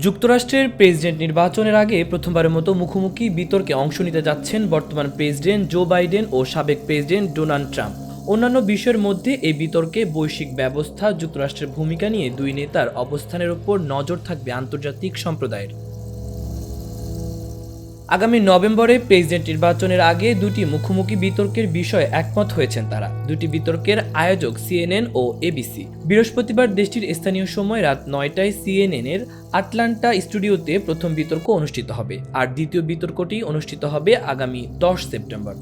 যুক্তরাষ্ট্রের প্রেসিডেন্ট নির্বাচনের আগে প্রথমবারের মতো মুখোমুখি বিতর্কে অংশ নিতে যাচ্ছেন বর্তমান প্রেসিডেন্ট জো বাইডেন ও সাবেক প্রেসিডেন্ট ডোনাল্ড ট্রাম্প। অন্যান্য বিষয়ের মধ্যে এই বিতর্কে বৈশ্বিক ব্যবস্থা, যুক্তরাষ্ট্রের ভূমিকা নিয়ে দুই নেতার অবস্থানের ওপর নজর থাকবে আন্তর্জাতিক সম্প্রদায়ের। আগামী নভেম্বরে প্রেসিডেন্ট নির্বাচনের আগে দুটি মুখোমুখি বিতর্কের বিষয়ে একমত হয়েছেন তারা। দুটি বিতর্কের আয়োজক সিএনএন ও এবিসি। বৃহস্পতিবার দেশটির স্থানীয় সময় রাত ৯টায় সিএনএন-এর আটলান্টা স্টুডিওতে প্রথম বিতর্ক অনুষ্ঠিত হবে, আর দ্বিতীয় বিতর্কটি অনুষ্ঠিত হবে আগামী ১০ সেপ্টেম্বর।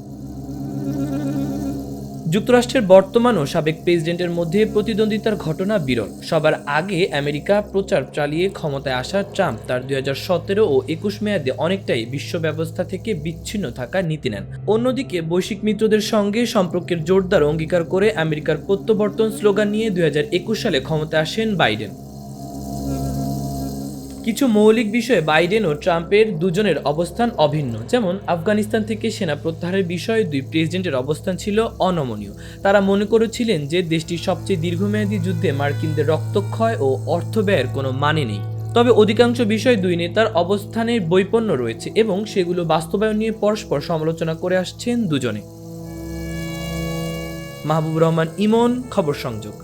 যুক্তরাষ্ট্রের বর্তমান ও সাবেক প্রেসিডেন্টের মধ্যে প্রতিদ্বন্দ্বিতার ঘটনা বিরল। সবার আগে আমেরিকা প্রচার চালিয়ে ক্ষমতায় আসা ট্রাম্প তার ২০১৭ ও ২১ মেয়াদে অনেকটাই বিশ্ব ব্যবস্থা থেকে বিচ্ছিন্ন থাকার নীতি নেন। অন্যদিকে বৈশ্বিক মিত্রদের সঙ্গে সম্পর্কের জোরদার অঙ্গীকার করে আমেরিকার প্রত্যাবর্তন স্লোগান নিয়ে ২০২১ সালে ক্ষমতায় আসেন বাইডেন। কিছু মৌলিক বিষয়ে বাইডেন ও ট্রাম্পের দুজনের অবস্থান অভিন্ন। যেমন আফগানিস্তান থেকে সেনা প্রত্যাহারের বিষয়ে দুই প্রেসিডেন্টের অবস্থান ছিল অনমনীয়। তারা মনে করেছিলেন যে দেশটির সবচেয়ে দীর্ঘমেয়াদী যুদ্ধে মার্কিনদের রক্তক্ষয় ও অর্থ ব্যয়ের কোনো মানে নেই। তবে অধিকাংশ বিষয়ে দুই নেতার অবস্থানের বৈপন্য রয়েছে এবং সেগুলো বাস্তবায়ন নিয়ে পরস্পর সমালোচনা করে আসছেন দুজনে। মাহবুব রহমান ইমন, খবর সংযোগ।